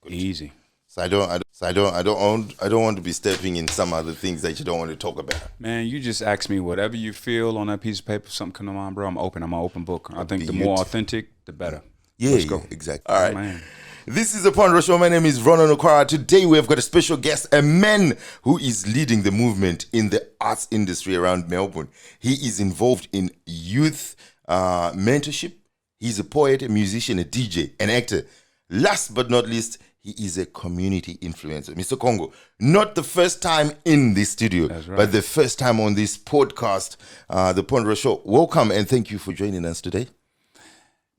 Easy. So I don't want to be stepping in some other things that you don't want to talk about. Man, you just ask me whatever you feel on that piece of paper. Something come to mind, bro. I'm open. I'm an open book. I think the more authentic, the better. Let's go. Exactly. All right. Man. This is the RonRon Show. My name is RonRon Okwara. Today we have got a special guest, a man who is leading the movement in the arts industry around Melbourne. He is involved in youth mentorship. He's a poet, a musician, a DJ, an actor. Last but not least, he is a community influencer. Mr. Congo, not the first time in this studio, right. but the first time on this podcast, the RonRon Show. Welcome and thank you for joining us today.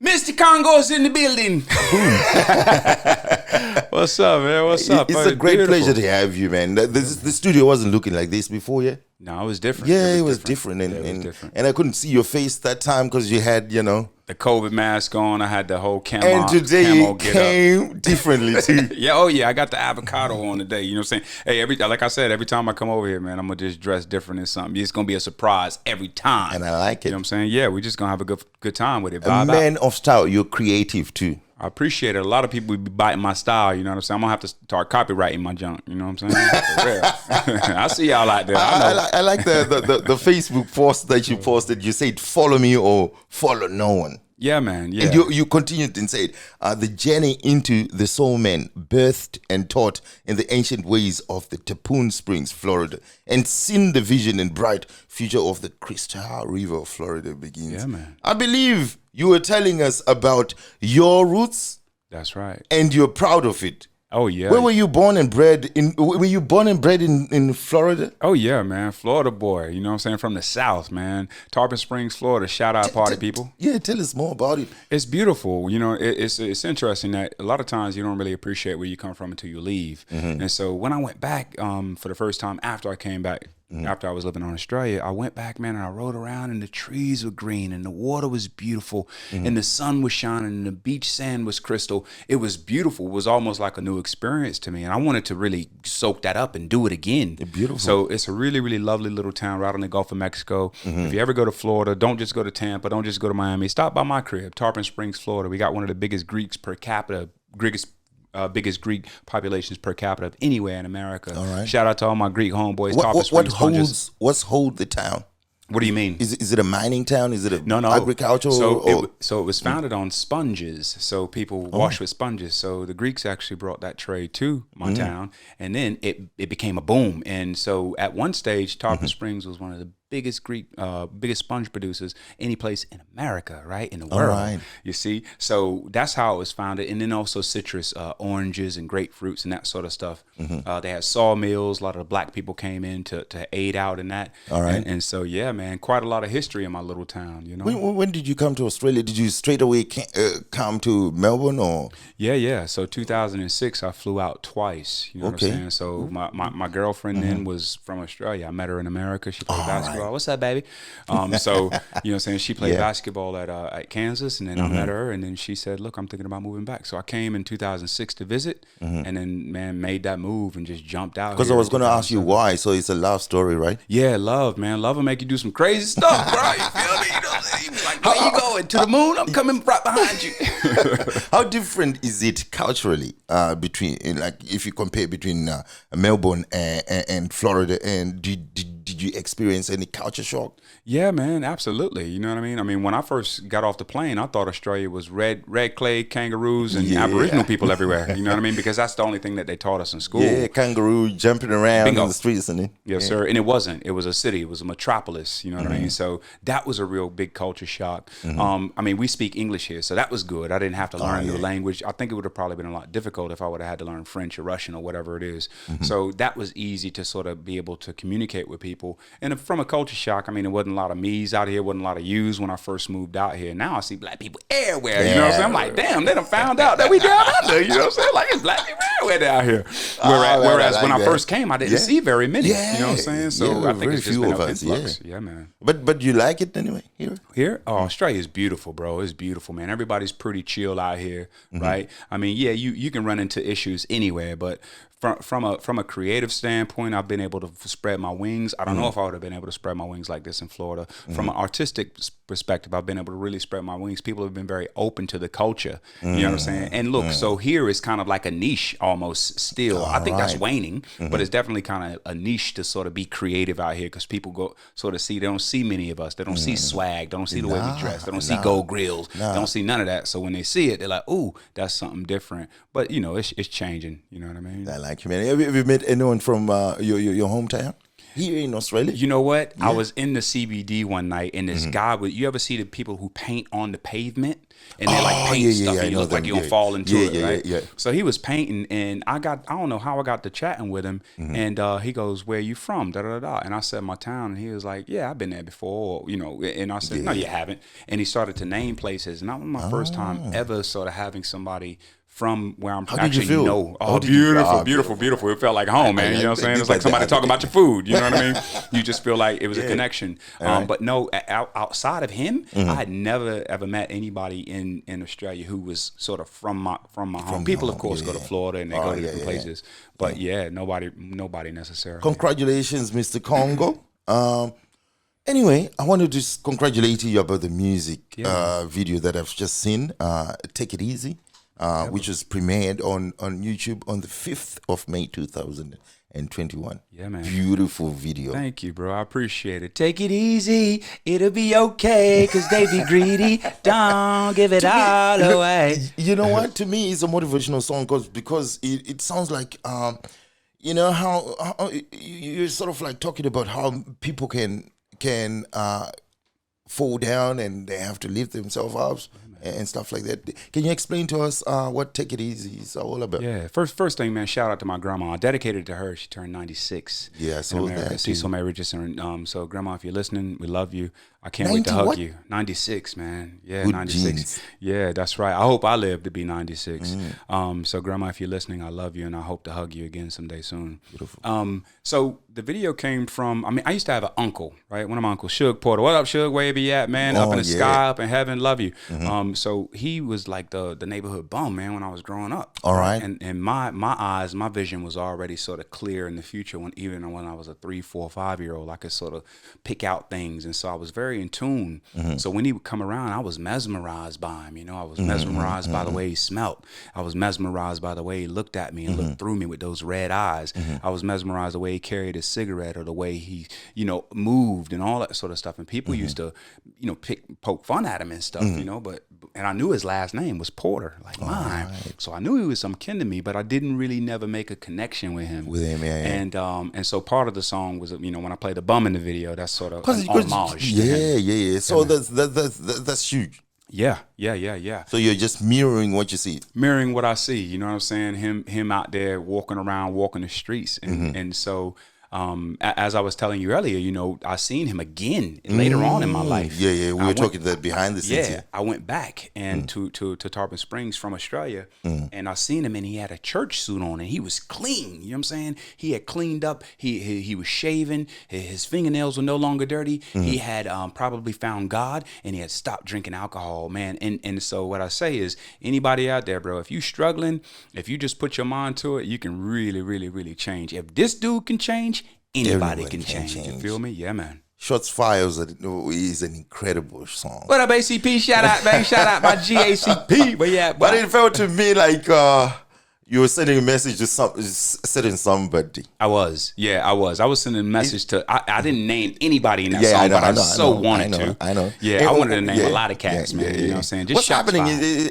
Mr. Congo's in the building. What's up, man? What's up? It's a great pleasure to have you, man. The studio wasn't looking like this before, yeah? No, it was different. Yeah, it was different. And I couldn't see your face that time because you had, the COVID mask on. I had the whole camo. And today you came differently too. Yeah, oh yeah, I got the avocado on today. You know what I'm saying? Hey, like I said, every time I come over here, man, I'm gonna just dress different in something. It's gonna be a surprise every time. And I like it. You know what I'm saying? Yeah, we're just gonna have a good time with it. A man of style. You're creative too. I appreciate it. A lot of people would be biting my style, you know what I'm saying? I'm gonna have to start copywriting my junk, you know what I'm saying? For real. I see y'all out there. I like the Facebook post that you posted. You said, follow me or follow no one. Yeah, man. Yeah. And you continued and said, the journey into the soul man, birthed and taught in the ancient ways of the Tapoon Springs, Florida, and seen the vision and bright future of the Crystal River of Florida begins. Yeah, man. I believe you were telling us about your roots. That's right. And you're proud of it. Oh yeah. Where were you born and bred in? Were you born and bred in Florida? Oh yeah, man, Florida boy. You know what I'm saying? From the South, man. Tarpon Springs, Florida. Shout out party people. Yeah, tell us more about it. It's beautiful. You know, it's interesting that a lot of times you don't really appreciate where you come from until you leave. Mm-hmm. And so when I went back for the first time after I came back. Mm-hmm. After I was living in Australia, I went back, man, and I rode around and the trees were green and the water was beautiful and the sun was shining and the beach sand was crystal. It was beautiful. It was almost like a new experience to me. And I wanted to really soak that up and do it again. Beautiful. So it's a really, really lovely little town right on the Gulf of Mexico. Mm-hmm. If you ever go to Florida, don't just go to Tampa. Don't just go to Miami. Stop by my crib, Tarpon Springs, Florida. We got one of the biggest Greeks per capita, biggest Greek populations per capita anywhere in America. All right. Shout out to all my Greek homeboys. What's hold the town? What do you mean? Is it a mining town? Is it a no agricultural? So it was founded on sponges. So people wash with sponges. So the Greeks actually brought that trade to my town, and then it became a boom. And so at one stage, Tarpon Springs was one of the biggest sponge producers any place in America, right? In the world. Right. You see? So that's how it was founded. And then also citrus, oranges and grapefruits and that sort of stuff. Mm-hmm. They had sawmills. A lot of the black people came in to aid out in that. All right. And so, yeah, man, quite a lot of history in my little town, you know? When did you come to Australia? Did you straight away come to Melbourne or? Yeah. So 2006, I flew out twice. You know what I'm saying? So my girlfriend then was from Australia. I met her in America. She played basketball. What's up, baby? So, you know what I'm saying? She played basketball at Kansas, and then I met her, and then she said, look, I'm thinking about moving back. So I came in 2006 to visit, and then, man, made that move and just jumped out. Because I was going to ask you why. So it's a love story, right? Yeah, love, man. Love will make you do some crazy stuff, bro. You feel me? You know what I'm saying? Like, where you going? To the moon? I'm coming right behind you. How different is it culturally between, like, if you compare between Melbourne and Florida, and did you experience any culture shock? Yeah, man, absolutely. You know what I mean? I mean, when I first got off the plane, I thought Australia was red clay, kangaroos, and Aboriginal people everywhere. You know what I mean? Because that's the only thing that they taught us in school. Yeah, kangaroo jumping around in the streets, isn't it? Yes, sir. And it wasn't. It was a city. It was a metropolis. You know what I mean? So that was a real big culture shock. I mean, we speak English here, so that was good. I didn't have to learn the language. I think it would have probably been a lot difficult if I would have had to learn French or Russian or whatever it is. So that was easy to sort of be able to communicate with people. And from a culture shock, I mean, it wasn't a lot of me's out here, wasn't a lot of you's when I first moved out here. Now I see black people everywhere. You know what I'm saying? I'm like, damn, they done found out that we down under. You know what I'm saying? Like, it's black people everywhere down here. Whereas when I first came, I didn't see very many. You know what I'm saying? So I think it's just been an influx. Yeah, man. But you like it anyway here? Here? Oh, Australia is beautiful, bro. It's beautiful, man. Everybody's pretty chill out here, right? I mean, yeah, you can run into issues anywhere, but from a creative standpoint, I've been able to spread my wings. I don't know if I would have been able to spread my wings like this in Florida. From an artistic perspective, I've been able to really spread my wings. People have been very open to the culture. You know what I'm saying? And look, so here is kind of like a niche almost still. I think that's waning, but it's definitely kind of a niche to sort of be creative out here because people go sort of see, they don't see many of us. They don't see swag. They don't see the way we dress. They don't see gold grills. They don't see none of that. So when they see it, they're like, ooh, that's something different. But, you know, it's changing. You know what I mean? I like you, man. Have you met anyone from your hometown here in Australia? You know what? I was in the CBD one night, and this guy would. You ever see the people who paint on the pavement, and they like paint stuff, and you look like you're gonna fall into it, right? Yeah. So he was painting, and I don't know how I got to chatting with him, and he goes, "Where you from?" Da da da. And I said my town, and he was like, "Yeah, I've been there before," you know. And I said, "No, you haven't." And he started to name places, and that was my first time ever sort of having somebody from where I'm actually know. Oh, beautiful. It felt like home, man. You know what I'm saying? It's like somebody talking about your food. You know what I mean? You just feel like it was a connection. But no, outside of him, I had never ever met anybody in Australia who was sort of from my home. People, of course, go to Florida and they go to different places. But nobody necessarily. Congratulations, Mr. Congo. Anyway, I wanted to just congratulate you about the music video that I've just seen. Take It Easy. Which was premiered on YouTube on the 5th of May 2021. Yeah, man. Beautiful video. Thank you, bro. I appreciate it. Take it easy. It'll be okay, because they be greedy. Don't give it all away. You know what? To me, it's a motivational song because it sounds like, you know, how you're sort of like talking about how people can fall down and they have to lift themselves up. And stuff like that. Can you explain to us what Take It Easy is all about? Yeah, first thing, man, shout out to my grandma. I dedicated it to her. She turned 96. Yeah, so that Cecil May Richardson. So, Grandma, if you're listening, we love you. I can't wait to hug you. 96, man. Yeah, Good 96. genes. Yeah, that's right. I hope I live to be 96. So, Grandma, if you're listening, I love you, and I hope to hug you again someday soon. Beautiful. So the video came from, I used to have an uncle, right? One of my uncles, Suge Porter. What up, Suge? Where you be at, man? Up in the sky, up in heaven. Love you. So he was like the neighborhood bum, man, when I was growing up. All right. And my eyes, my vision was already sort of clear in the future even when I was a 3, 4, 5-year-old, I could sort of pick out things. And so I was very in tune. So when he would come around, I was mesmerized by him. You know, I was mesmerized by the way he smelt. I was mesmerized by the way he looked at me and looked through me with those red eyes. I was mesmerized the way he carried his cigarette or the way he, you know, moved and all that sort of stuff. And people used to, you know, poke fun at him and stuff, you know, and I knew his last name was Porter, like mine. Right. So I knew he was some kin to me, but I didn't really never make a connection with him. And so part of the song was, you know, when I play the bum in the video, that's sort of an homage. Yeah. So that's huge. Yeah. So you're just mirroring what you see. Mirroring what I see, you know what I'm saying? Him out there walking around, walking the streets. And so as I was telling you earlier, you know, I seen him again later on in my life. Yeah. We were talking that behind the scenes. Yeah, I went back and to Tarpon Springs from Australia, and I seen him, and he had a church suit on, and he was clean. You know what I'm saying? He had cleaned up. He was shaven. His fingernails were no longer dirty. He had probably found God, and he had stopped drinking alcohol, man. And so what I say is, anybody out there, bro, if you struggling, if you just put your mind to it, you can really, really, really change. If this dude can change, anybody can change. You feel me? Yeah, man. Shots Fired is an incredible song. What up, ACP? Shout out, man. Shout out my GACP. But yeah, but it felt to me like you were sending a message to somebody. I was sending a message to. I didn't name anybody in that song, but I wanted to. I know. Yeah, I wanted to name a lot of cats, man. You know what I'm saying? Just what's happening?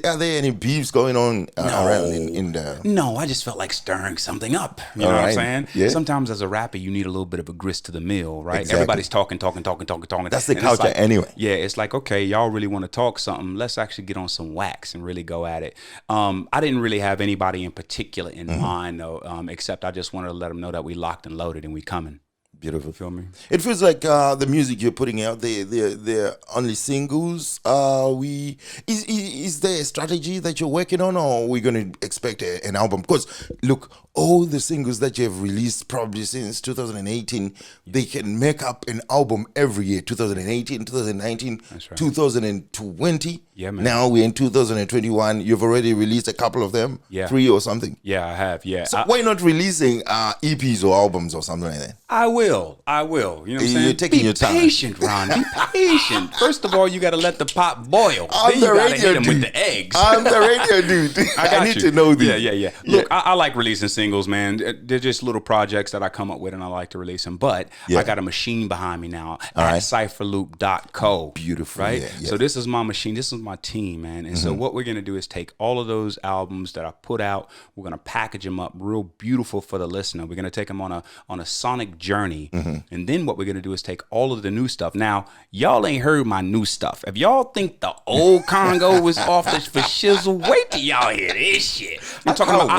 Are there any beefs going on around in the? No, I just felt like stirring something up. You know what I'm saying? Yeah. Sometimes as a rapper, you need a little bit of a grist to the mill, right? Exactly. Everybody's talking. That's the culture anyway. Yeah, it's like, okay, y'all really want to talk something? Let's actually get on some wax and really go at it. I didn't really have anybody in particular in mind though, except I just wanted to let them know that we locked and loaded and we coming. Beautiful. Feel me? It feels like the music you're putting out, they're only singles. Is there a strategy that you're working on, or are we going to expect an album? Because look, all the singles that you have released probably since 2018, they can make up an album every year. 2018, 2019, 2020. Yeah, man. Now we're in 2021. You've already released a couple of them, Yeah. 3 or something. Yeah, I have. Yeah. So why not releasing EPs or albums or something like that? I will. You know what I'm saying? You're taking your time. Be patient, Ron. Be patient. First of all, you got to let the pot boil. I'm then the you got to radio hit them dude. with the eggs. I'm the radio dude. I need to know this. Yeah. Look, I like releasing singles, man. They're just little projects that I come up with and I like to release them. But I got a machine behind me now at cypherloop.co. Beautiful. Right? Yeah. So this is my machine. This is my team, man. And so what we're going to do is take all of those albums that I put out. We're going to package them up real beautiful for the listener. We're going to take them on a sonic journey. And then what we're going to do is take all of the new stuff. Now, y'all ain't heard my new stuff. If y'all think the old Congo was off the for shizzle, wait till y'all hear this shit. I'm talking about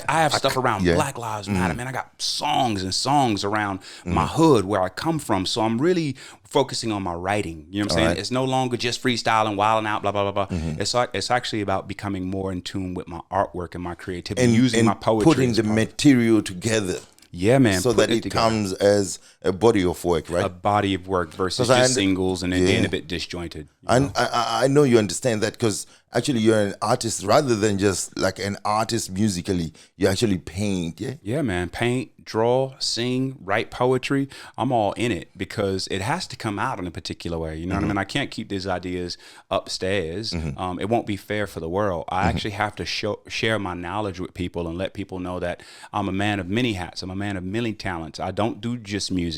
I have stuff around Black Lives Matter, man. I got songs and songs around my hood where I come from. So I'm really focusing on my writing. You know what I'm saying? Right. It's no longer just freestyling, wilding out, blah, blah, blah, blah. It's actually about becoming more in tune with my artwork and my creativity, and using my poetry. Putting the material together. Yeah, man. So that it comes as a body of work, right? A body of work versus just singles and then being a bit disjointed. And I know you understand that because actually you're an artist rather than just like an artist musically. You actually paint, yeah? Yeah, man. Paint, draw, sing, write poetry. I'm all in it because it has to come out in a particular way. You know what I mean? I can't keep these ideas upstairs. It won't be fair for the world. I actually have to share my knowledge with people and let people know that I'm a man of many hats. I'm a man of many talents. I don't do just music.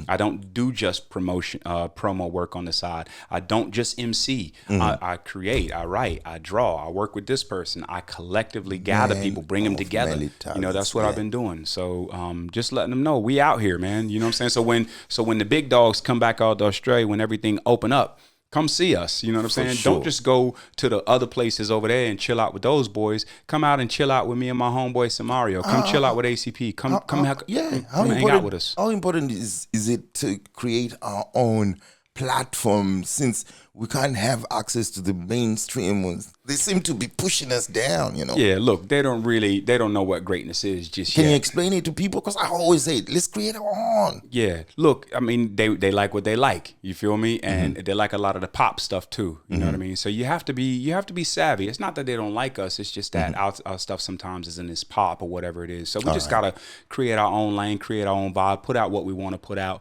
I don't do just promo work on the side. I don't just MC. I create, I write, I draw, I work with this person. I collectively gather people, bring them together. You know, that's what I've been doing. So just letting them know we out here, man. You know what I'm saying? So when the big dogs come back out to Australia, when everything open up, come see us. You know what I'm saying? Sure. Don't just go to the other places over there and chill out with those boys. Come out and chill out with me and my homeboy Samario. Come chill out with ACP. Come hang out with us. How important is it to create our own platform since we can't have access to the mainstream ones? They seem to be pushing us down, you know. Yeah, look, they don't know what greatness is just Can yet. you explain it to people? Because I always say, let's create our own. Yeah, look, I mean, they like what they like. You feel me? And they like a lot of the pop stuff too. You know what I mean? So you have to be savvy. It's not that they don't like us. It's just that our stuff sometimes isn't as pop or whatever it is. So we just gotta create our own lane, create our own vibe, put out what we want to put out.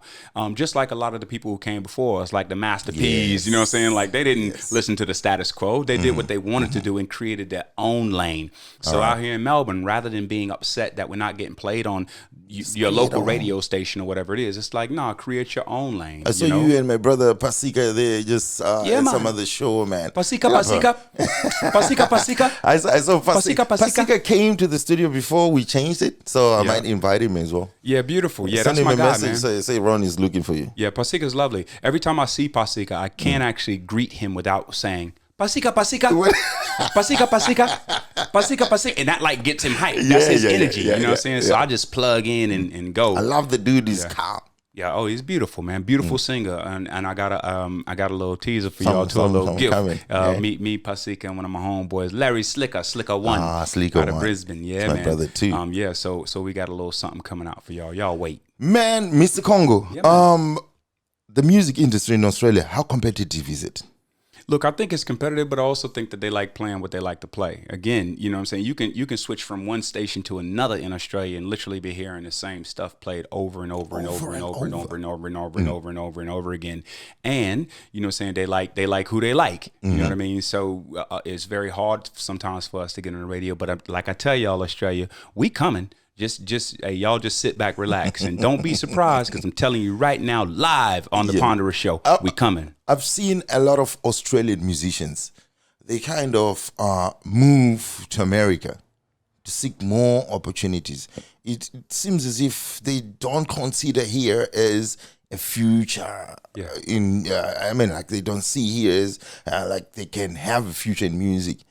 Just like a lot of the people who came before us, like the Master P's. You know what I'm saying? Like they didn't listen to the status quo. They did what they wanted to do and created their own lane. So out here in Melbourne, rather than being upset that we're not getting played on your local radio station or whatever it is, it's like, nah, create your own lane. I saw you and my brother Pasika there just at man. some other show, man. Pasika. I saw Pasika. Pasika. Pasika came to the studio before we changed it, so I might invite him as well. Yeah, beautiful. Yeah, Send that's him my a guy, message, man. say Ron is looking for you. Yeah, Pasika's lovely. Every time I see Pasika, I can't actually greet him without saying, Pasika. Pasika. And that like gets him hyped. That's his energy. You know what I'm saying? So I just plug in and go. I love the dude. He's calm. Yeah, oh, he's beautiful, man. Beautiful singer, and I got a little teaser for y'all too, a little gift. Meet me, Pasika, and one of my homeboys, Larry Slicker One, Slicker out of One. Brisbane. Yeah, That's man. my brother too. So we got a little something coming out for y'all. Y'all wait, Man, Mr. Congo. Yeah, The music industry in Australia, how competitive is it? Look, I think it's competitive, but I also think that they like playing what they like to play. Again, you know what I'm saying? You can switch from one station to another in Australia and literally be hearing the same stuff played over and over and over and over and over and over and over and over and over and over again. And, you know what I'm saying, they like who they like. You know what I mean? So it's very hard sometimes for us to get on the radio. But like I tell y'all, Australia, we coming. Hey, y'all just sit back, relax, and don't be surprised because I'm telling you right now, live on the Ponderous Show, we coming. I've seen a lot of Australian musicians. They kind of move to America to seek more opportunities. It seems as if they don't consider here as a future. Like they don't see here as like they can have a future in music.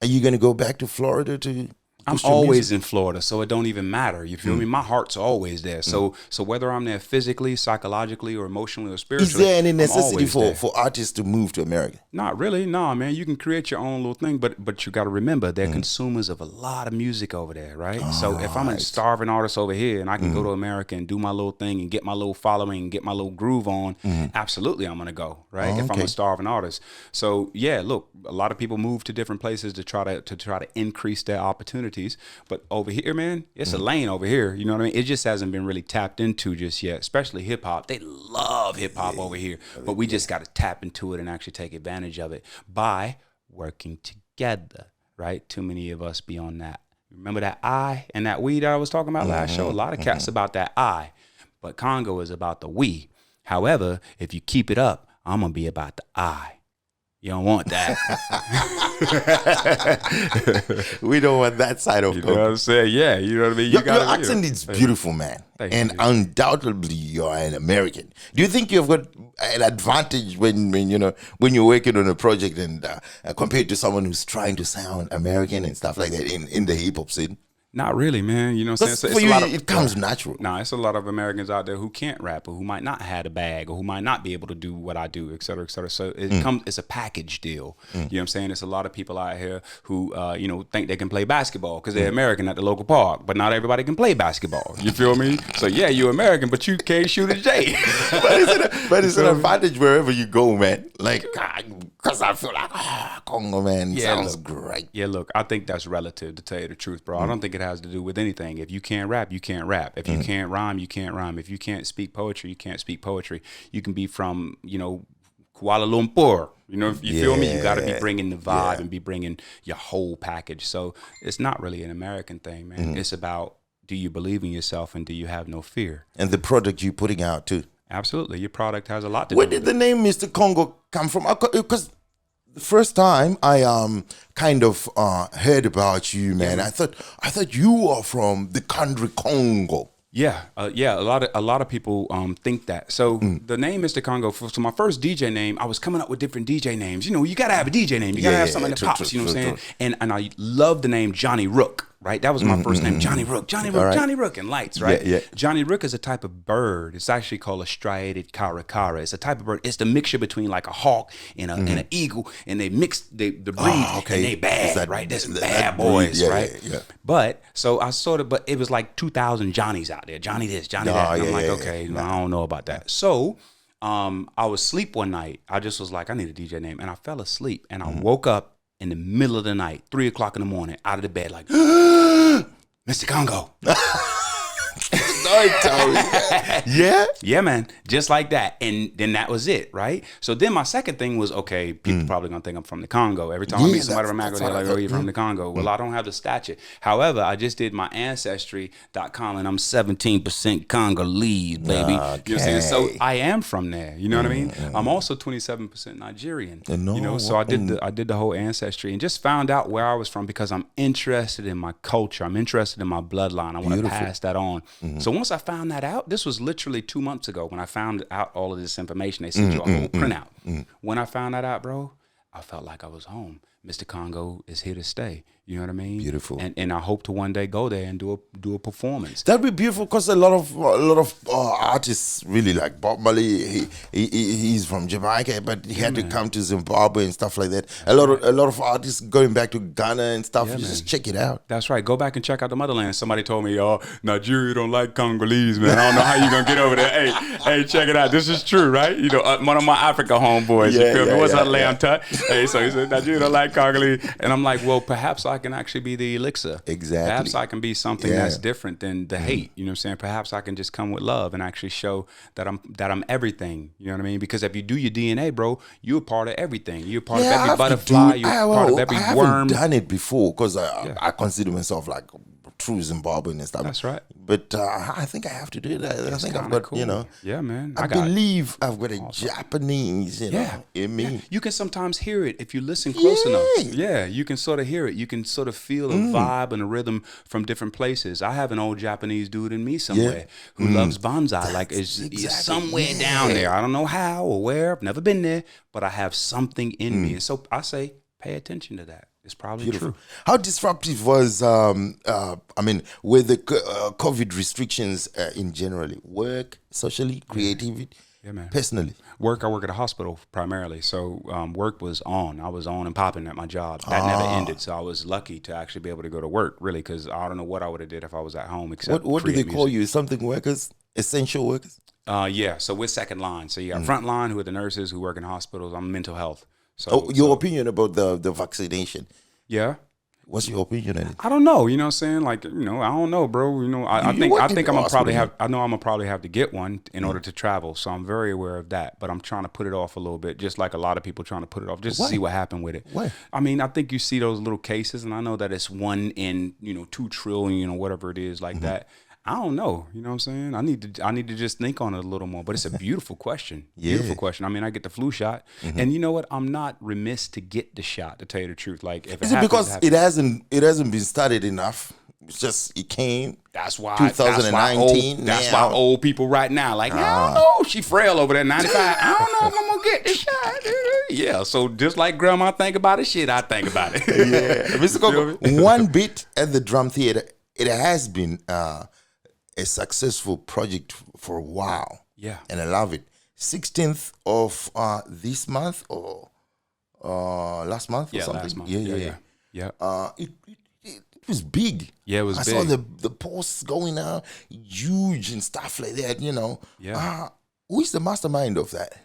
Are you going to go back to Florida to I'm always in Florida, so it don't even matter. You feel me? My heart's always there. So whether I'm there physically, psychologically, or emotionally or spiritually, is there any necessity for artists to move to America? Not really. No, man. You can create your own little thing, but you got to remember they're consumers of a lot of music over there, right? So if I'm a starving artist over here and I can go to America and do my little thing and get my little following and get my little groove on, absolutely I'm gonna go, right? If I'm a starving artist. So yeah, look, a lot of people move to different places to try to increase their opportunities. But over here, man, it's a lane over here. You know what I mean? It just hasn't been really tapped into just yet, especially hip hop. They love hip hop over here, but we just got to tap into it and actually take advantage of it by working together, right? Too many of us be on that. Remember that I and that we that I was talking about last show? A lot of cats about that I, but Congo is about the we. However, if you keep it up, I'm going to be about the I. You don't want that. We don't want that side of Congo. You know what I'm saying? Yeah, you know what I mean? Your accent is beautiful, man. And undoubtedly you're an American. Do you think you've got an advantage when you're working on a project and compared to someone who's trying to sound American and stuff like that in the hip hop scene? Not really, man. You know what I'm saying? For you, it comes natural. No, it's a lot of Americans out there who can't rap or who might not have a bag or who might not be able to do what I do, et cetera, et cetera. So it's a package deal. You know what I'm saying? It's a lot of people out here who, think they can play basketball because they're American at the local park, but not everybody can play basketball. You feel me? So yeah, you're American, but you can't shoot a J. but it's an advantage wherever you go, man. Like, because I feel like, Congo, man, sounds great. Yeah, look, I think that's relative, to tell you the truth, bro. I don't think it has to do with anything. If you can't rap, you can't rap. If you can't rhyme, you can't rhyme. If you can't speak poetry, you can't speak poetry. You can be from, Kuala Lumpur. You feel me? You got to be bringing the vibe and be bringing your whole package. So it's not really an American thing, man. It's about, do you believe in yourself and do you have no fear? And the product you're putting out too. Absolutely. Your product has a lot to do with it. Where did the name Mr. Congo come from? Because the first time I kind of heard about you, man, I thought you were from the country Congo. Yeah. A lot of people think that. So the name Mr. Congo, so my first DJ name, I was coming up with different DJ names. You got to have a DJ name. You got to have something that pops, you know what I'm saying? And I love the name Johnny Rook. Right, that was my first name, Johnny Rook, Johnny Rook, and lights, right? Yeah. Johnny Rook is a type of bird. It's actually called a striated caracara. It's a type of bird. It's the mixture between like a hawk and an eagle, and they mix the breed, and they bad, right? That's bad boys, right? Yeah. But so but it was like 2,000 Johnnies out there. Johnny this, Johnny that. And I'm like, okay, I don't know about that. So I was asleep one night. I just was like, I need a DJ name, and I fell asleep, and I woke up in the middle of the night, 3 o'clock in the morning, out of the bed, like, Mr. Congo. Yeah? Yeah, man. Just like that. And then that was it, right? So then my second thing was, okay, people probably going to think I'm from the Congo. Every time I meet somebody from Africa, they're like, oh, you're from the Congo. Well, I don't have the stature. However, I just did my Ancestry.com and I'm 17% Congolese, baby. Okay. You know what I'm saying? So I am from there. You know what I mean? I'm also 27% Nigerian. So I did the whole Ancestry and just found out where I was from because I'm interested in my culture. I'm interested in my bloodline. I want to pass that on. So once I found that out, this was literally 2 months ago when I found out all of this information. They sent you a whole printout. When I found that out, bro, I felt like I was home. Mr. Congo is here to stay. You know what I mean? Beautiful. And I hope to one day go there and do a performance. That'd be beautiful because a lot of artists really like Bob Marley. He's from Jamaica, but he had to come to Zimbabwe and stuff like that. A lot of artists going back to Ghana and stuff. Yeah, just check it out. That's right. Go back and check out the motherland. Somebody told me, Nigeria don't like Congolese, man. I don't know how you gonna get over there. Hey, check it out. This is true, right? One of my Africa homeboys. You feel me? What's her lamb tut? Hey, so he said Nigeria don't like Congolese, and I'm like, well, perhaps I can actually be the elixir. Exactly. Perhaps I can be something that's different than the hate. You know what I'm saying? Perhaps I can just come with love and actually show that I'm everything. You know what I mean? Because if you do your DNA, bro, you're a part of everything. You're a part of every butterfly. You're part of every worm. I haven't done it before because I consider myself like true Zimbabwean and stuff. That's right. But I think I have to do that. I think I've got, cool. Yeah, man. I believe I've got a Japanese, in me. Yeah. You can sometimes hear it if you listen close enough. Yeah, you can sort of hear it. You can sort of feel a vibe and a rhythm from different places. I have an old Japanese dude in me somewhere who loves bonsai. Like it's somewhere down there. I don't know how or where. I've never been there, but I have something in me. And so I say, pay attention to that. It's probably Beautiful. true. How disruptive was, were the COVID restrictions in generally? Work, socially, creativity, Yeah, man. personally? Work, I work at a hospital primarily. So work was on. I was on and popping at my job. That never ended. So I was lucky to actually be able to go to work, really, because I don't know what I would have did if I was at home. Except What do they create call music. you? Something workers? Essential workers? Yeah, so we're second line. So you got front line, who are the nurses who work in hospitals. I'm mental health. So, Oh, your opinion about the vaccination. yeah. What's your opinion on it? I don't know. You know what I'm saying? Like, you know, I don't know, bro. You know, I You think work I in think the I'm gonna probably hospital, have. I know I'm gonna probably have to get one in order to travel. So I'm very aware of that. But I'm trying to put it off a little bit, just like a lot of people trying to put it off, just Why? to see what happened with it. Why? I mean, I think you see those little cases, and I know that it's 1 in 2 trillion or whatever it is like that. I don't know. You know what I'm saying? I need to just think on it a little more. But it's a beautiful question. Yeah. Beautiful question. I mean, I get the flu shot, and you know what? I'm not remiss to get the shot. To tell you the truth, like if Is it it happens, because it hasn't been studied enough? It's just it came. That's why 2019. That's why old people right now like, I don't know, she frail over there, 95. I don't know if I'm gonna get the shot. Yeah, so just like grandma think about it, shit, I think about it. Yeah, Mr. Congo, one bit at the drum theater. It has been a successful project for a while. Yeah. And I love it. 16th of this month or last month or Yeah, something. last month. Yeah. Yeah. It was big. Yeah, it was I big. saw the posts going out, huge and stuff like that, you know. Yeah. Who is the mastermind of that?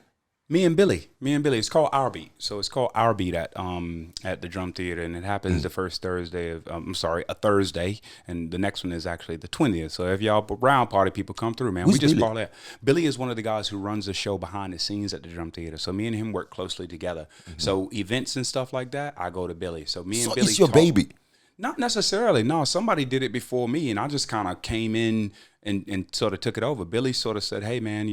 Me and Billy. It's called Our Beat. So it's called Our Beat at the Drum Theater, and it happens the first Thursday of a Thursday, and the next one is actually the 20th. So if y'all round party people come through, man, Who's we just Billy? brought that. Billy is one of the guys who runs the show behind the scenes at the Drum Theater. So me and him work closely together. So events and stuff like that, I go to Billy. So me and So Billy. it's your talk. baby. Not necessarily. No, somebody did it before me, and I just kind of came in and sort of took it over. Billy sort of said, "Hey, man,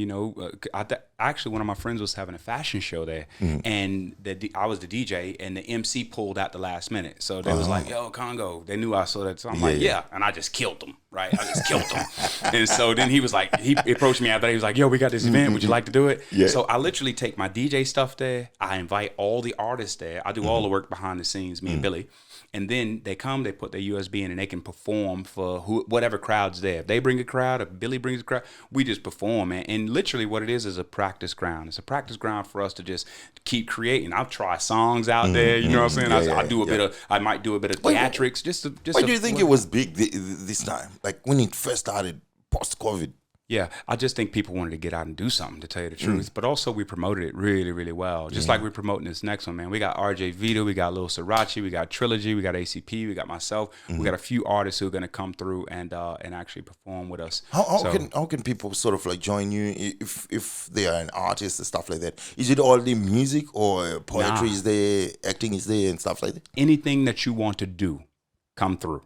actually one of my friends was having a fashion show there, and I was the DJ, and the MC pulled out the last minute. So they was like, "Yo, Congo." They knew I saw that, so I'm like, "Yeah," and I just killed them. Right, I just killed them. And so then he was like, he approached me after that. He was like, "Yo, we got this event. Would you like to do it?" Yeah. So I literally take my DJ stuff there. I invite all the artists there. I do all the work behind the scenes, me and Billy. And then they come, they put their USB in, and they can perform for whatever crowd's there. If they bring a crowd, if Billy brings a crowd, we just perform, man. And literally what it is a practice ground. It's a practice ground for us to just keep creating. I'll try songs out there, you know what I'm saying? I might do a bit of theatrics. Why do you think it was big this time? Like when it first started post-COVID? Yeah, I just think people wanted to get out and do something, to tell you the truth. But also we promoted it really, really well. Just like we're promoting this next one, man. We got RJ Vito, we got Lil Sriracha, we got Trilogy, we got ACP, we got myself. We got a few artists who are going to come through and actually perform with us. How can people sort of like join you if they are an artist and stuff like that? Is it all the music or poetry is there, acting is there and stuff like that? Anything that you want to do, come through.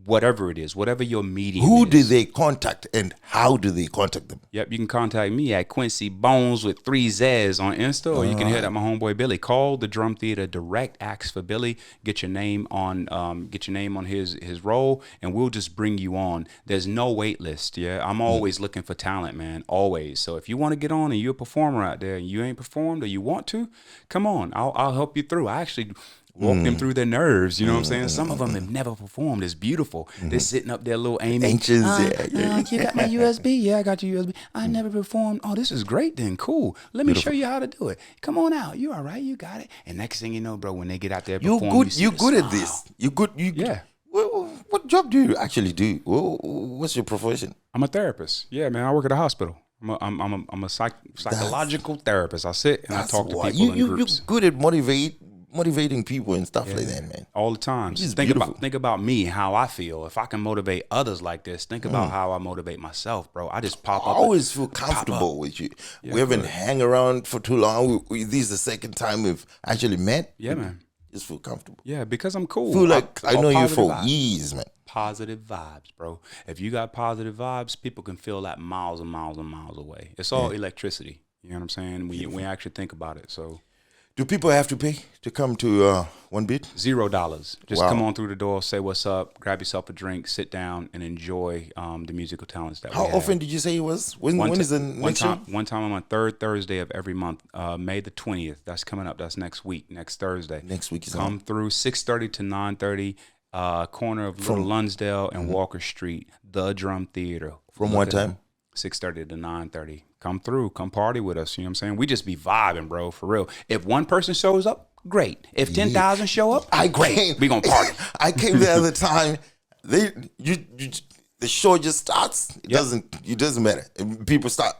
Whatever it is, whatever your medium Who is. do they contact and how do they contact them? Yep, you can contact me at Quincy Bones with 3 Z's on Insta, or you can hit up my homeboy Billy. Call the Drum Theater direct, ask for Billy, get your name on his role, and we'll just bring you on. There's no wait list. Yeah, I'm always looking for talent, man, always. So if you want to get on and you're a performer out there and you ain't performed or you want to, come on, I'll help you through. I actually walk them through their nerves, you know what I'm saying? Some of them have never performed. It's beautiful. They're sitting up there, little Amy. Anxious, You got my USB? Yeah, I got your USB. I never performed. Oh, this is great then. Cool. Let me show you how to do it. Come on out. You all right? You got it. And next thing you know, bro, when they get out there You're perform, good. You're good at this. You're good. Yeah. What job do you actually do? What's your profession? I'm a therapist. Yeah, man. I work at a hospital. I'm a psychological therapist. I sit and I talk to people in groups. You're good at motivating people and stuff like that, man. All the time. Think about me, how I feel. If I can motivate others like this, think about how I motivate myself, bro. I just pop I up. always feel comfortable with you. We haven't hang around for too long. This is the second time we've actually met. Yeah, man. Just feel comfortable. Yeah, because I'm cool. Feel like I know you positive for vibes. years, man. Positive vibes, bro. If you got positive vibes, people can feel that miles and miles and miles away. It's all electricity. You know what I'm saying? We actually think about it. So Do people have to pay to come to One Beat? $0. Just Wow. come on through the door, say what's up, grab yourself a drink, sit down, and enjoy the musical talents that How we have. often did you say it was? When is the next show? One time on third Thursday of every month, May the 20th. That's coming up. That's next week, next Thursday. Next week is Come through 6:30 to 9:30, corner of Little Lunsdale and Walker Street, the Drum Theater. From what time? 6:30 to 9:30. Come through, come party with us. You know what I'm saying? We just be vibing, bro, for real. If one person shows up, great. If 10,000 show up, great. We gonna party. I came the other time. The show just starts. It doesn't matter. People start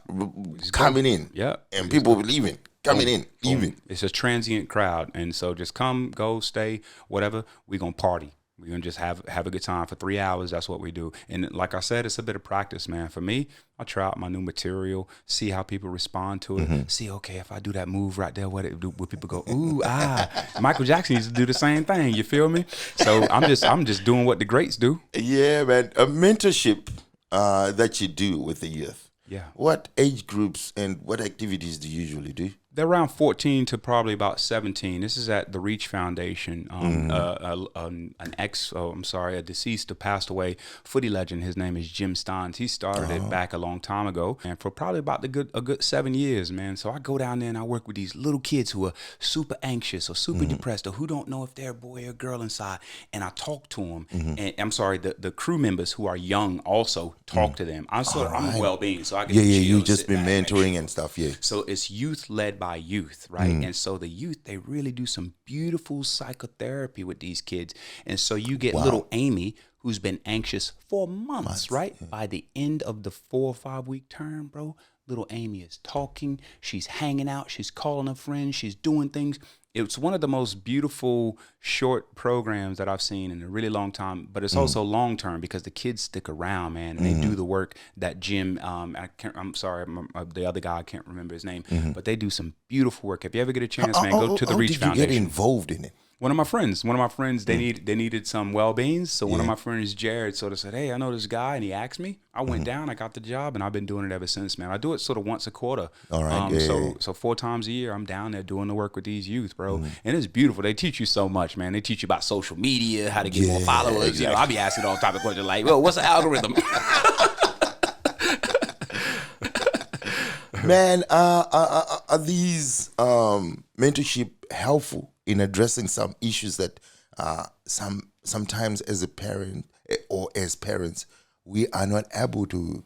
coming in. Yeah. And people leaving, coming in, leaving. It's a transient crowd, and so just come, go, stay, whatever. We gonna party. We're gonna just have a good time for 3 hours. That's what we do. And like I said, it's a bit of practice, man. For me, I try out my new material, see how people respond to it. See, okay, if I do that move right there, would people go, ooh, ah? Michael Jackson used to do the same thing. You feel me? So I'm just doing what the greats do. Yeah, man. A mentorship that you do with the youth. Yeah. What age groups and what activities do you usually do? They're around 14 to probably about 17. This is at the Reach Foundation. A deceased, passed away footy legend. His name is Jim Steins. He started it back a long time ago, and for probably about a good 7 years, man. So I go down there and I work with these little kids who are super anxious or super depressed or who don't know if they're a boy or girl inside, and I talk to them. And I'm sorry, the crew members who are young also talk to them. I'm well-being, so I can You just been mentoring and stuff, yeah. So it's youth led by youth, right? And so the youth, they really do some beautiful psychotherapy with these kids. And so you get little Amy, who's been anxious for months, right? Yeah. By the end of the 4 or 5 week term, bro, little Amy is talking, she's hanging out, she's calling her friends, she's doing things. It's one of the most beautiful short programs that I've seen in a really long time, but it's also long term because the kids stick around, man, and they do the work that Jim, the other guy, I can't remember his name, but they do some beautiful work. If you ever get a chance, man, go to the Reach Foundation. How did you get involved in it? One of my friends, they needed some well-beings. So one of my friends, Jared, sort of said, hey, I know this guy. And he asked me. I went down, I got the job, and I've been doing it ever since, man. I do it sort of once a quarter. All right. So 4 times a year, I'm down there doing the work with these youth, bro. And it's beautiful. They teach you so much, man. They teach you about social media, how to get more followers. Exactly. You know, I be asking all type of questions like, well, what's the algorithm? Man, are these mentorship helpful in addressing some issues that sometimes as a parent or as parents we are not able to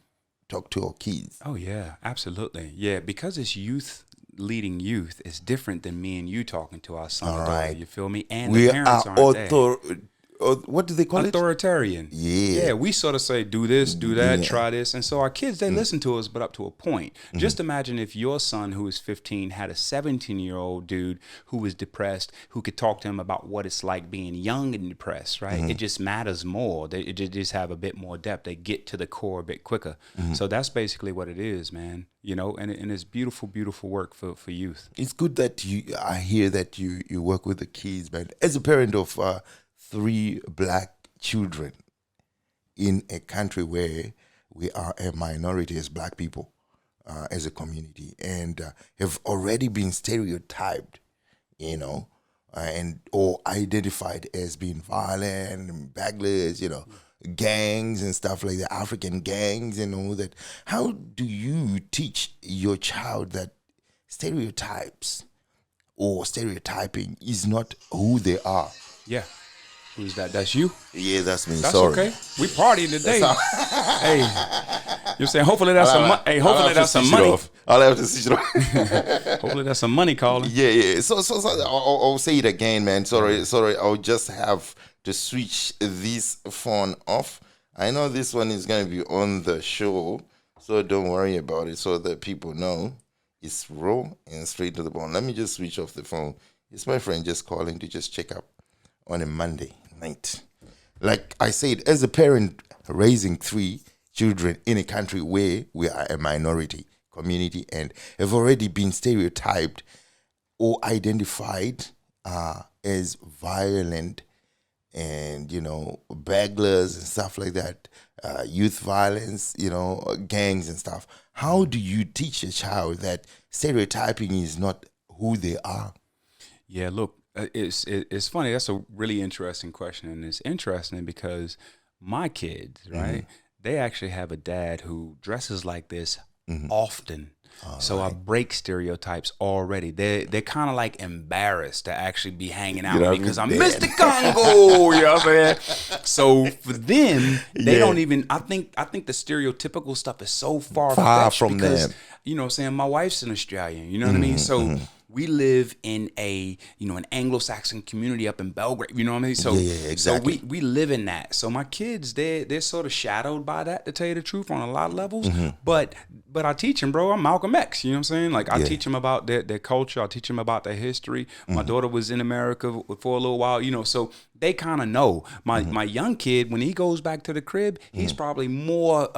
talk to our kids? Oh yeah, absolutely. Yeah, because it's youth leading youth, it's different than me and you talking to our son or daughter. You feel me? And we the parents aren't there. What do they call Authoritarian. Yeah, we sort of say, do this, do that, try this. And so our kids, they listen to us, but up to a point. Just imagine if your son, who is 15, had a 17-year-old dude who was depressed, who could talk to him about what it's like being young and depressed, right? It just matters more. They just have a bit more depth. They get to the core a bit quicker. So that's basically what it is, man. You know, and it's beautiful, beautiful work for youth. It's good that I hear that you work with the kids, man. As a parent of 3 black children in a country where we are a minority as black people, as a community, and have already been stereotyped, you know, or identified as being violent, bagglers, you know, gangs and stuff like that, African gangs and all that. How do you teach your child that stereotypes or stereotyping is not who they are? Yeah. Who's that? That's you? Yeah, that's me. That's sorry. Okay. We partying today. Hey, you're saying hopefully that's some money. Hey, hopefully that's some money. I'll have to switch it off. Hopefully that's some money calling. Yeah. So I'll say it again, man. Sorry. I'll just have to switch this phone off. I know this one is going to be on the show, so don't worry about it. So that people know it's raw and straight to the bone. Let me just switch off the phone. It's my friend just calling to just check up on a Monday night. Like I said, as a parent raising 3 children in a country where we are a minority community and have already been stereotyped or identified as violent and, you know, bagglers and stuff like that, youth violence, you know, gangs and stuff. How do you teach a child that stereotyping is not who they are? Yeah, look, it's funny. That's a really interesting question, and it's interesting because my kids, right? They actually have a dad who dresses like this often. So I break stereotypes already. They're kind of like embarrassed to actually be hanging out with me because I'm Mr. Congo. You know what I'm saying? So for them, they don't even. I think the stereotypical stuff is so far from because them. You know what I'm saying? My wife's an Australian. You know what I mean? So. We live in an Anglo-Saxon community up in Belgrade. You know what I mean? So, exactly. So we live in that. So my kids, they're sort of shadowed by that, to tell you the truth, on a lot of levels. But I teach them, bro. I'm Malcolm X. You know what I'm saying? Like I teach them about their culture. I teach them about their history. My daughter was in America for a little while. You know, so they kind of know. My young kid, when he goes back to the crib, he's probably more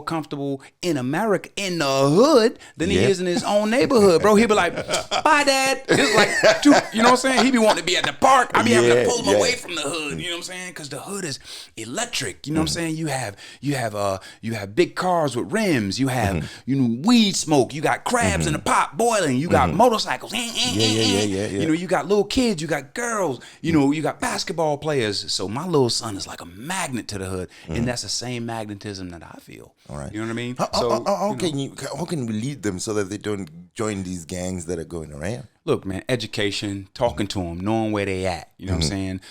comfortable in America, in the hood, than he is in his own neighborhood, bro. He'll be like, bye, Dad. It's like, dude, you know what I'm saying? He be wanting to be at the park. I be having to pull him away from the hood. You know what I'm saying? Because the hood is electric. You know what I'm saying? You have big cars with rims. You have weed smoke. You got crabs in the pot boiling. You got motorcycles. You know, you got little kids. You got girls. You know, you got basketball players. So my little son is like a magnet to the hood, and that's the same magnetism that I feel. All right. You know what I mean? How can we lead them so that they don't join these gangs that are going around? Look, man, education, talking to them, knowing where they at. You know what I'm saying?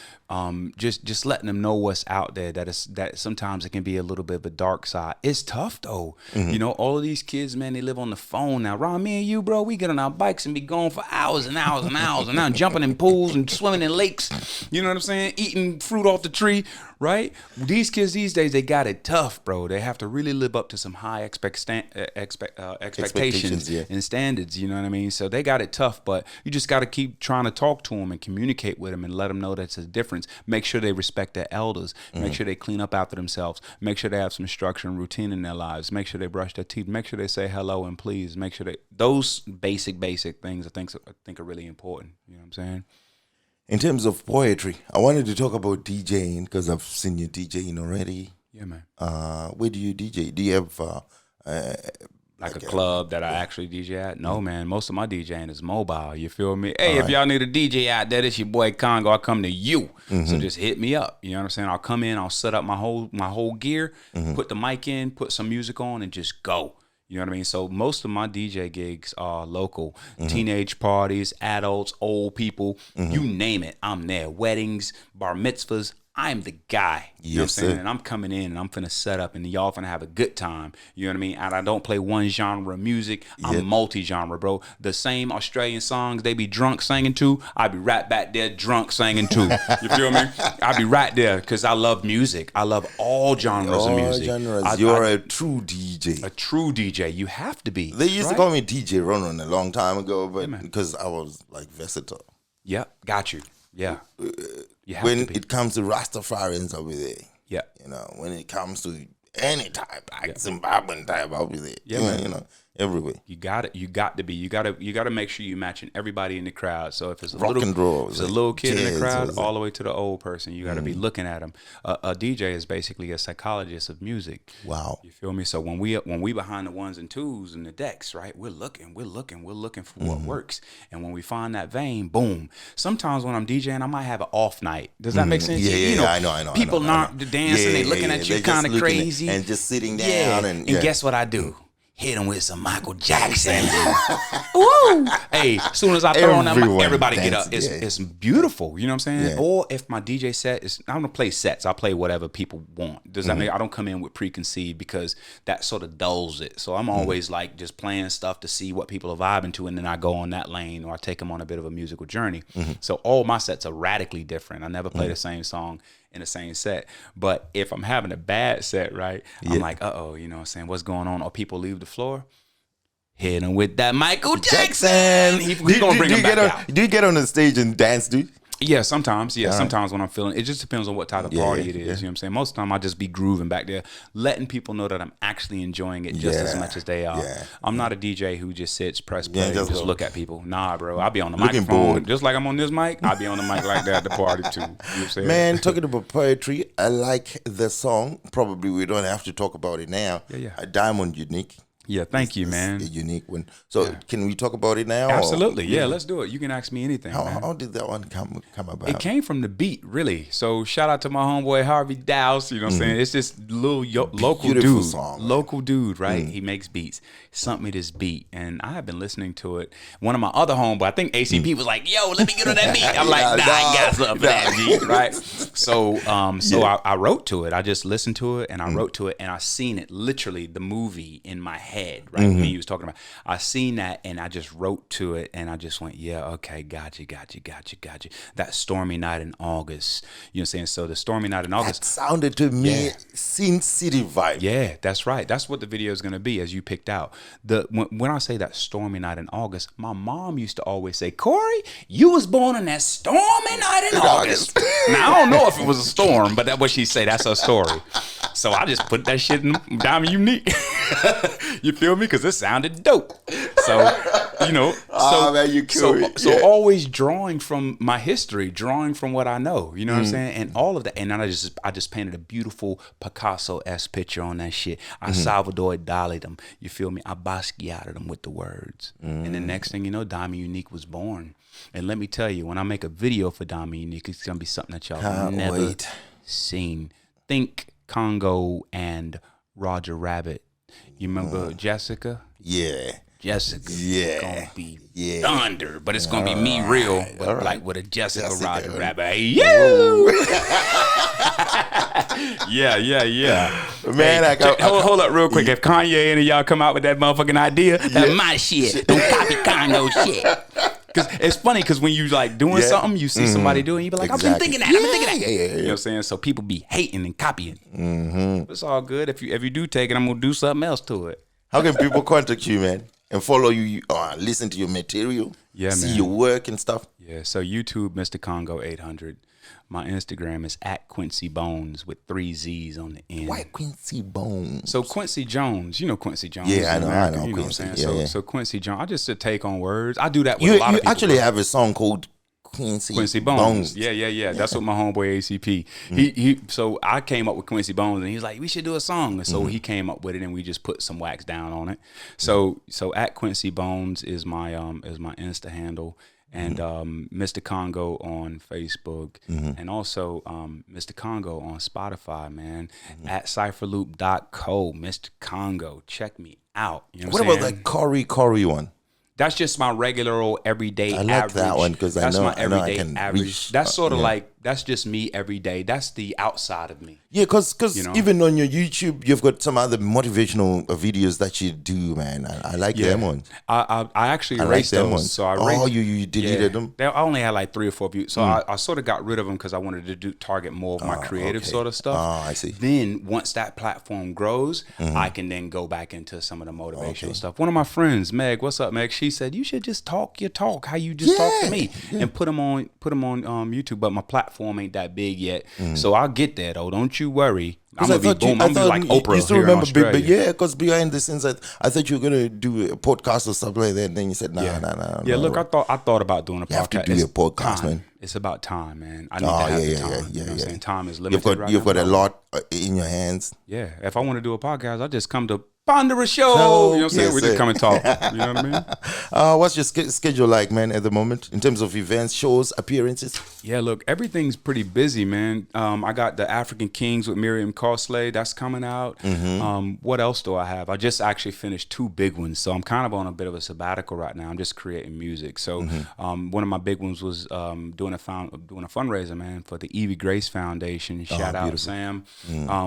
Just letting them know what's out there. That sometimes it can be a little bit of a dark side. It's tough though. You know, all of these kids, man, they live on the phone now. Ron, me and you, bro, we get on our bikes and be gone for hours and hours and hours, and now jumping in pools and swimming in lakes. You know what I'm saying? Eating fruit off the tree, right? These kids these days, they got it tough, bro. They have to really live up to some high expectations and standards. You know what I mean? So they got it tough, but you just got to keep trying to talk to them and communicate with them and let them know that's a difference. Make sure they respect their elders. Make sure they clean up after themselves. Make sure they have some structure and routine in their lives. Make sure they brush their teeth. Make sure they say hello and please. Make sure those basic things I think are really important. You know what I'm saying? In terms of poetry, I wanted to talk about DJing because I've seen you DJing already. Yeah, man. Where do you DJ? Do you have like a club that I actually DJ at? No, man. Most of my DJing is mobile. You feel me? Hey, if y'all need a DJ out there, it's your boy Congo. I come to you. So just hit me up. You know what I'm saying? I'll come in. I'll set up my whole gear, put the mic in, put some music on, and just go. You know what I mean? So most of my DJ gigs are local. Teenage parties, adults, old people, you name it. I'm there. Weddings, bar mitzvahs. I'm the guy. You know what I'm saying? And I'm coming in and I'm finna set up and y'all finna have a good time. You know what I mean? And I don't play one genre of music. I'm multi-genre, bro. The same Australian songs they be drunk singing to, I be right back there drunk singing to. You feel me? I be right there because I love music. I love all genres of music. You're a true DJ. A true DJ. You have to be. They used to call me DJ RonRon a long time ago, but because I was like versatile. Yep, got you. Yeah. When it comes to Rastafarians, I'll be there. Yeah. You know, when it comes to any type, like Zimbabwean type, I'll be there. Yeah, you know, everywhere. You got it. You got to be. You got to make sure you're matching everybody in the crowd. So if it's a rock and roll, if it's a little kid in the crowd, all the way to the old person, you got to be looking at them. A DJ is basically a psychologist of music. Wow. You feel me? So when we behind the ones and twos and the decks, right? We're looking for what works. And when we find that vein, boom. Sometimes when I'm DJing, I might have an off night. Does that make sense? Yeah, you know, I know. People not dancing, they looking at you kind of crazy and just sitting down and guess what I do? Hit him with some Michael Jackson. Woo! Hey, as soon as I throw on that, everybody get up. It's beautiful. You know what I'm saying? Yeah. Or if my DJ set is, I don't play sets. I play whatever people want. Does that mean I don't come in with preconceived because that sort of dulls it. So I'm always like just playing stuff to see what people are vibing to, and then I go on that lane or I take them on a bit of a musical journey. So all my sets are radically different. I never play the same song in the same set. But if I'm having a bad set, right, I'm like, uh-oh, you know what I'm saying? What's going on? Or people leave the floor, hit him with that Michael Jackson. He's going to bring him back out. Do you get on the stage and dance, dude? Yeah, sometimes. Yeah, sometimes when I'm feeling it, just depends on what type of party it is. You know what I'm saying? Most of the time, I just be grooving back there, letting people know that I'm actually enjoying it just as much as they are. I'm not a DJ who just sits, press play, and just look at people. Nah, bro. I'll be on the microphone. Just like I'm on this mic, I'll be on the mic like that at the party, too. You know what I'm saying? Man, talking about poetry, I like the song. Probably we don't have to talk about it now. Yeah. Diamond Unique. Yeah, thank you, man. A unique one. So can we talk about it now? Absolutely. Yeah, let's do it. You can ask me anything. How did that one come about? It came from the beat, really. So shout out to my homeboy Harvey Dowse. You know what I'm saying? It's this little local Beautiful dude, song, local dude, right? He makes beats. He sent me this beat, and I have been listening to it. One of my other homeboy, I think ACP was like, "Yo, let me get on that beat." I'm like, "Nah, I got something for that beat," right? So, I wrote to it. I just listened to it, and I wrote to it, and I seen it literally the movie in my head, right? When he was talking about, I seen that, and I just wrote to it, and I just went, "Yeah, okay, got you." That stormy night in August, you know what I'm saying? So the stormy night in August That sounded to me Sin City vibe. Yeah, that's right. That's what the video is going to be, as you picked out. When I say that stormy night in August, my mom used to always say, "Corey, you was born on that stormy night in August." Now, I don't know if it was a storm, but that's what she say. That's her story. So I just put that shit in Diamond Unique. You feel me? Because it sounded dope. So, you know. Man, you cool. So always drawing from my history, drawing from what I know. You know what I'm saying? And all of that. And then I just painted a beautiful Picasso-esque picture on that shit. I Salvador Dali'd them. You feel me? I Basquiat'd them with the words. And the next thing you know, Diamond Unique was born. And let me tell you, when I make a video for Diamond Unique, it's going to be something that y'all have never seen. Think Congo and Roger Rabbit. You remember Jessica? Yeah. Jessica. Yeah. Gonna be thunder, but it's gonna be me real, but like with a Jessica Roger Rabbit. Hey, you. Yeah. Man, hey, hold up real quick. If Kanye and y'all come out with that motherfucking idea, that's my shit. Don't copy Congo shit. Cause it's funny, cause when you like doing something, you see somebody doing, you be like, I've been thinking that. You know what I'm saying? So people be hating and copying. It's all good. If you do take it, I'm gonna do something else to it. How can people contact you, man, and follow you, listen to your material, see your work and stuff? Yeah. So YouTube, Mr. Congo 800. My Instagram is @QuincyBones with 3 Z's on the end. Why Quincy Bones? So Quincy Jones, you know Quincy Jones. Yeah, I know You know Quincy. what I'm saying? So Quincy Jones, I just take on words. I do that with a lot of people. You actually have a song called Quincy Bones. Yeah. That's what my homeboy ACP. So I came up with Quincy Bones, and he's like, we should do a song. And so he came up with it, and we just put some wax down on it. So @Quincy Bones is my Insta handle. And Mr. Congo on Facebook, and also Mr. Congo on Spotify, man. @cypherloop.co, Mr. Congo. Check me out. You know what about that Corey one? That's just my regular old everyday average. I like that one because I know my everyday I can average. reach, That's sort of like, that's just me every day. That's the outside of me. Yeah, because even on your YouTube, you've got some other motivational videos that you do, man. I like them ones. I actually erased those. Ones. So I you deleted them? I only had like 3 or 4 views. So I sort of got rid of them because I wanted to target more of my creative sort of stuff. Oh, I see. Then once that platform grows, I can then go back into some of the motivational stuff. One of my friends, Meg, what's up, Meg? She said, you should just talk your talk, how you just talk to me, and put them on YouTube. But my platform ain't that big yet, so I'll get there though. Don't you worry. I'm gonna be boom. I'm gonna be like Oprah. You still here remember, in Australia. but yeah, because behind the scenes, I thought you were gonna do a podcast or something like that. And then you said, nah. Yeah, look, I thought about doing a podcast. You have to do a podcast, man. It's about time, man. I need to have the time. You know what I'm saying? Time is limited. You've got a lot in your hands. Yeah, if I want to do a podcast, I just come to Ponder a show. You know what I'm saying? We just come and talk. You know what I mean? What's your schedule like, man, at the moment in terms of events, shows, appearances? Yeah, look, everything's pretty busy, man. I got the African Kings with Miriam Cossley. That's coming out. What else do I have? I just actually finished 2 big ones. So I'm kind of on a bit of a sabbatical right now. I'm just creating music. So one of my big ones was doing a fundraiser, man, for the Evie Grace Foundation. Shout out Sam.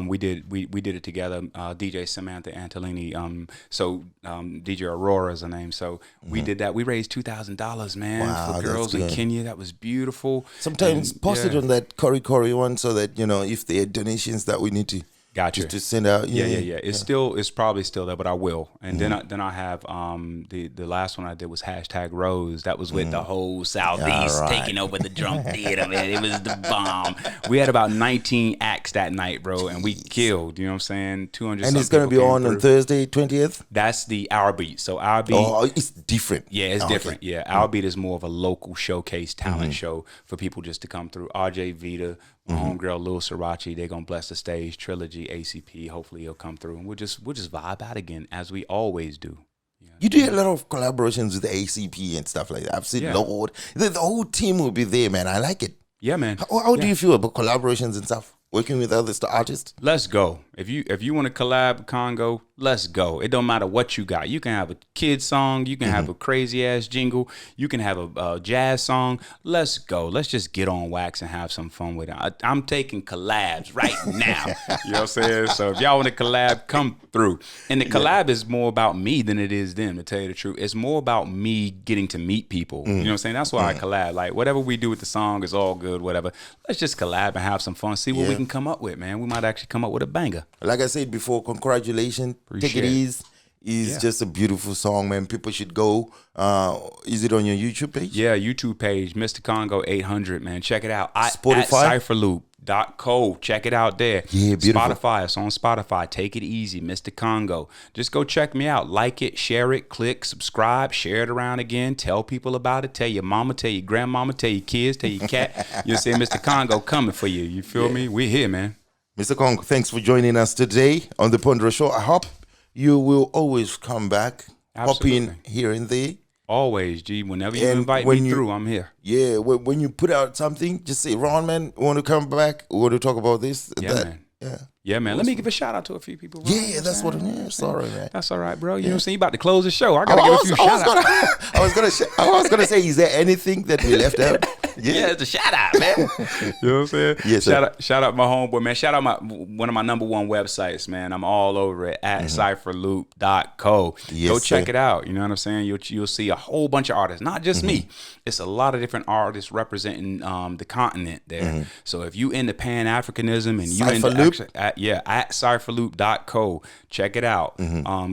We did it together. DJ Samantha Antolini. DJ Aurora is her name. So we did that. We raised $2,000, man, for girls in Kenya. That was beautiful. Sometimes post it on that Corey one so that, if there are donations that we need to Gotcha. To send out. Yeah. It's probably still there, but I will. And then I have the last one I did was #Rose. That was with the whole Southeast taking over the drum theater, man. It was the bomb. We had about 19 acts that night, bro, and we killed. You know what I'm saying? 200. And it's gonna be on Thursday, 20th. That's the Our Beat. So Our Beat. Oh, it's different. Yeah, it's different. Okay. Yeah, Our Beat is more of a local showcase talent show for people just to come through. RJ Vita, My homegirl Lil Sriracha, they're gonna bless the stage. Trilogy, ACP. Hopefully he'll come through, and we'll just vibe out again as we always do. You do a lot of collaborations with the ACP and stuff like that. I've seen Lord. The whole team will be there, man. I like it. Yeah, man. How do you feel about collaborations and stuff? Working with other artists? Let's go. If you want to collab with Congo, let's go. It don't matter what you got. You can have a kid song. You can have a crazy ass jingle. You can have a jazz song. Let's go. Let's just get on wax and have some fun with it. I'm taking collabs right now. You know what I'm saying? So if y'all want to collab, come through. And the collab is more about me than it is them, to tell you the truth. It's more about me getting to meet people. You know what I'm saying? That's why I collab. Like whatever we do with the song is all good, whatever. Let's just collab and have some fun. See what we can come up with, man. We might actually come up with a banger. Like I said before, congratulations. Take It Easy is just a beautiful song, man. People should go. Is it on your YouTube page? Yeah, YouTube page, Mr. Congo 800, man. Check it out. Spotify? At cypherloop.co. Check it out there. Yeah, beautiful. Spotify. It's on Spotify. Take It Easy, Mr. Congo. Just go check me out. Like it, share it, click, subscribe, share it around again. Tell people about it. Tell your mama, tell your grandmama, tell your kids, tell your cat. You'll see Mr. Congo coming for you. You feel me? We're here, man. Mr. Congo, thanks for joining us today on the Pondra Show. I hope you will always come back, hop in here and there. Always, G. Whenever you invite me through, I'm here. Yeah, when you put out something, just say, Ron, man, want to come back? We want to talk about this? Yeah, man. Yeah, man. Let me give a shout out to a few people. Bro. Yeah, that's what it is. Sorry, man. That's all right, bro. You know what I'm saying? You about to close the show. I got to give a few shout outs. I was gonna say, is there anything that we left out? Yeah, it's a shout out, man. You know what I'm saying? Yes, shout out my homeboy, man. Shout out one of my number one websites, man. I'm all over it at cypherloop.co. Yes, go check it out. You know what I'm saying? You'll see a whole bunch of artists, not just me. It's a lot of different artists representing the continent there. So if you into Pan-Africanism and you into at cypherloop.co, check it out.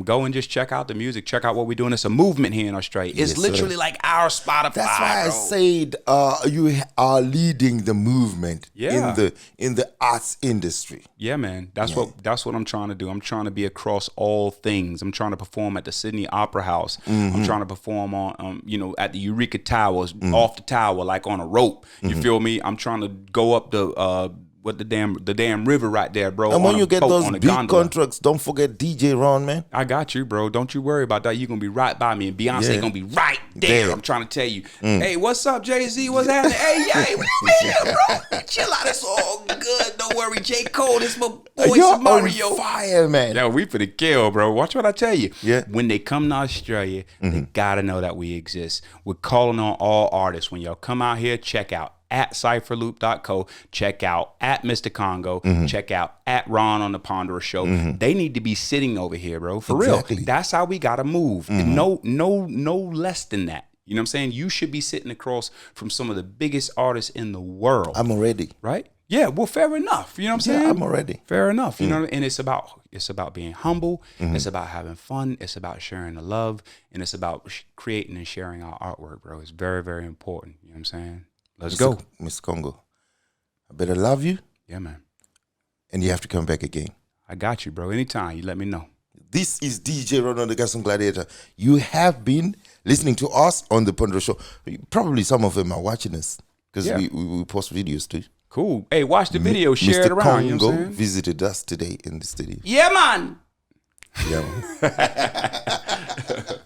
Go and just check out the music. Check out what we're doing. It's a movement here in Australia. It's literally like our Spotify. That's why I said you are leading the movement in the arts industry. Yeah, man. That's what I'm trying to do. I'm trying to be across all things. I'm trying to perform at the Sydney Opera House. I'm trying to perform on at the Eureka Towers, off the tower, like on a rope. You feel me? I'm trying to go up the damn river right there, bro. And when you get those big contracts, don't forget DJ Ron, man. I got you, bro. Don't you worry about that. You're gonna be right by me, and Beyonce gonna be right there. I'm trying to tell you. Hey, what's up, Jay-Z? What's happening? Hey, man, bro. Chill out. It's all good. Don't worry. J. Cole, this my boy Mario. On fire, man. Yo, we finna kill, bro. Watch what I tell you. Yeah. When they come to Australia, they gotta know that we exist. We're calling on all artists. When y'all come out here, check out at cypherloop.co, check out at Mr. Congo, check out at Ron on the Ponderer Show. They need to be sitting over here, bro. For real. That's how we gotta move. No less than that. You know what I'm saying? You should be sitting across from some of the biggest artists in the world. I'm already. Right? Yeah, well, fair enough. You know what I'm saying? Yeah, I'm already. Fair enough. You know, and it's about being humble. It's about having fun. It's about sharing the love, and it's about creating and sharing our artwork, bro. It's very, very important. You know what I'm saying? Let's go. Mr. Congo, I better love you. Yeah, man. And you have to come back again. I got you, bro. Anytime. You let me know. This is DJ RonRon, the Gaston Gladiator. You have been listening to us on the Pondra Show. Probably some of them are watching us because we post videos too. Cool. Hey, watch the video. Share it around. Mr. Congo you know what I'm saying? visited us today in the studio. Yeah, man. Yeah, man.